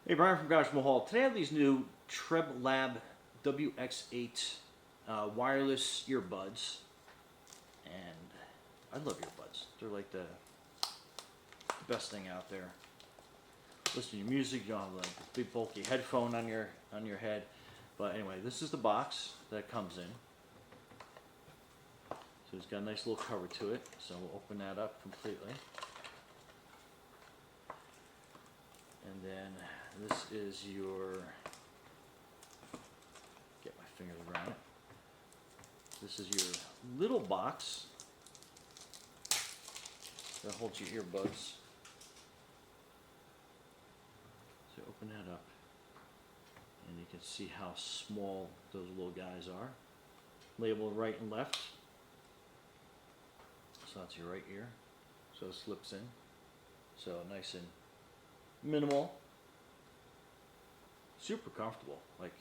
Hey, Brian from Garage Mahal. Today I have these new TREBLAB WX8 wireless earbuds, and I love earbuds. They're like the best thing out there. Listen to your music, you don't have like a big bulky headphone on your head. But anyway, this is the box that comes in. So it's got a nice little cover to it. So we'll open that up completely. And then this is your, get my fingers around it. This is your little box that holds your earbuds. So open that up and you can see how small those little guys are. Labeled right and left. So that's your right ear. So it slips in. So nice and minimal, super comfortable. Like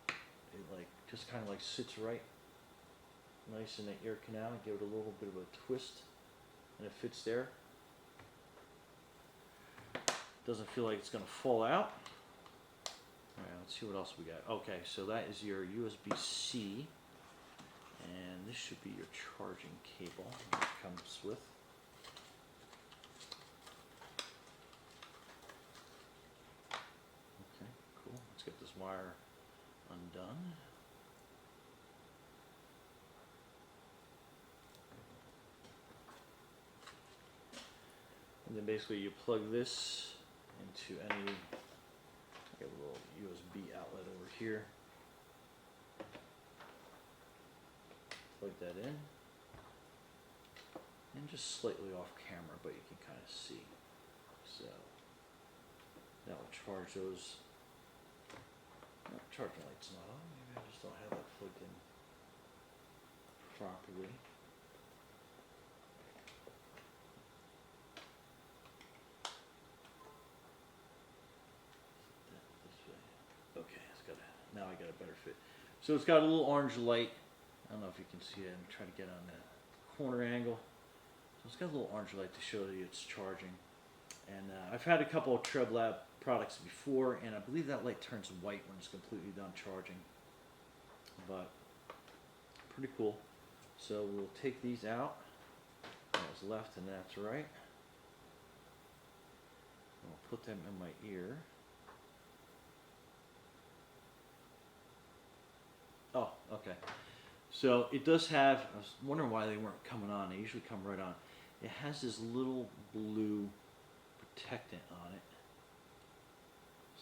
it just kind of like sits right nice in the ear canal. Give it a little bit of a twist, and it fits there. Doesn't feel like it's gonna fall out. All right, let's see what else we got. Okay, so that is your USB-C, and this should be your charging cable that it comes with. Okay, cool. Let's get this wire undone. And then basically you plug this into any, I got a little USB outlet over here. Plug that in. And just slightly off camera, but you can kind of see. So that will charge those. No, charging light's not on. Maybe I just don't have that plugged in properly. This way. Okay, it's got a, now I got a better fit. So it's got a little orange light. I don't know if you can see it. I'm trying to get on the corner angle. So it's got a little orange light to show you it's charging. And I've had a couple of TREBLAB products before, and I believe that light turns white when it's completely done charging. But pretty cool. So we'll take these out. That's left and that's right. And we'll put them in my ear. Oh, okay. So it does have, I was wondering why they weren't coming on. They usually come right on. It has this little blue protectant on it.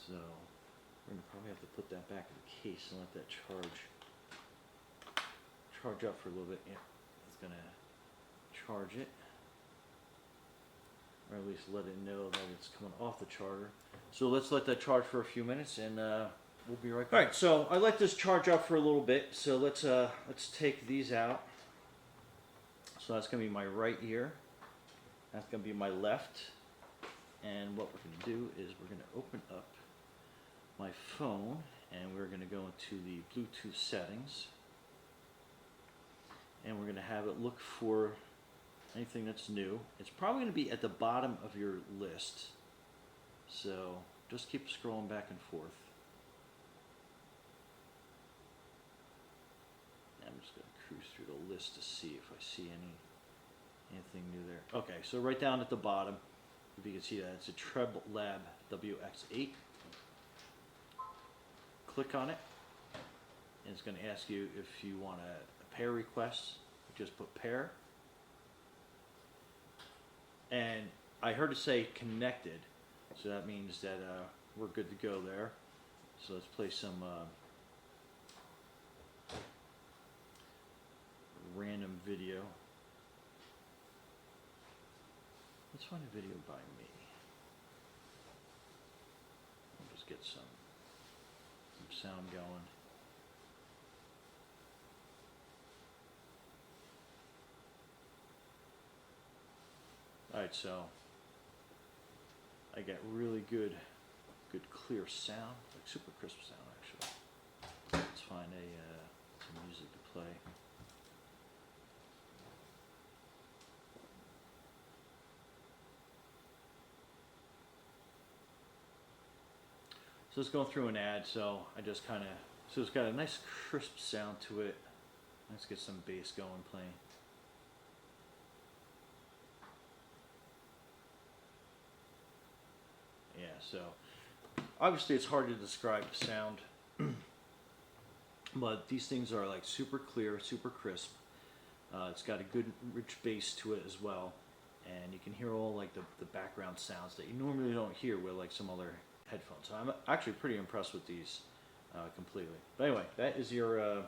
So we're going to probably have to put that back in the case and let that charge up for a little bit. Yeah, it's going to charge it. Or at least let it know that it's coming off the charger. So let's let that charge for a few minutes and we'll be right back. Alright, so I let this charge up for a little bit. So let's take these out. So that's going to be my right ear. That's going to be my left. And what we're going to do is we're going to open up my phone and we're going to go into the Bluetooth settings. And we're going to have it look for anything that's new. It's probably going to be at the bottom of your list. So just keep scrolling back and forth. I'm just going to cruise through the list to see if I see anything new there. Okay, so right down at the bottom, if you can see that, it's a TREBLAB WX8. Click on it, and it's going to ask you if you want a pair request. Just put pair. And I heard it say connected, so that means that we're good to go there. So let's play some random video. Let's find a video by me. I'll just get some sound going. Alright, so I got really good clear sound, like super crisp sound actually. Let's find some music to play. So it's going through an ad, so I just kind of, so it's got a nice crisp sound to it. Let's get some bass going, playing. Yeah, so obviously it's hard to describe the sound, but these things are like super clear, super crisp. It's got a good rich bass to it as well, and you can hear all like the background sounds that you normally don't hear with like some other headphones. So I'm actually pretty impressed with these completely. But anyway, that is your I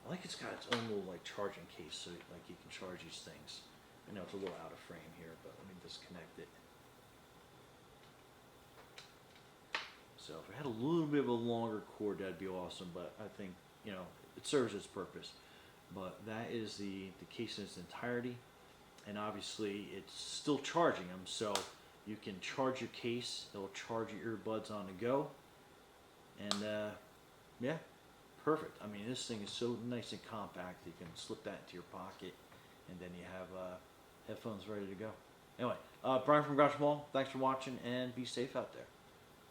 like it's got its own little like charging case, so like you can charge these things. I know it's a little out of frame here, but let me disconnect it. So if it had a little bit of a longer cord, that'd be awesome, but I think, you know, it serves its purpose. But that is the case in its entirety, and obviously it's still charging them, so you can charge your case, it'll charge your earbuds on the go, and yeah, perfect. I mean, this thing is so nice and compact, you can slip that into your pocket, and then you have headphones ready to go. Anyway, Brian from Gotcha Mall, thanks for watching, and be safe out there.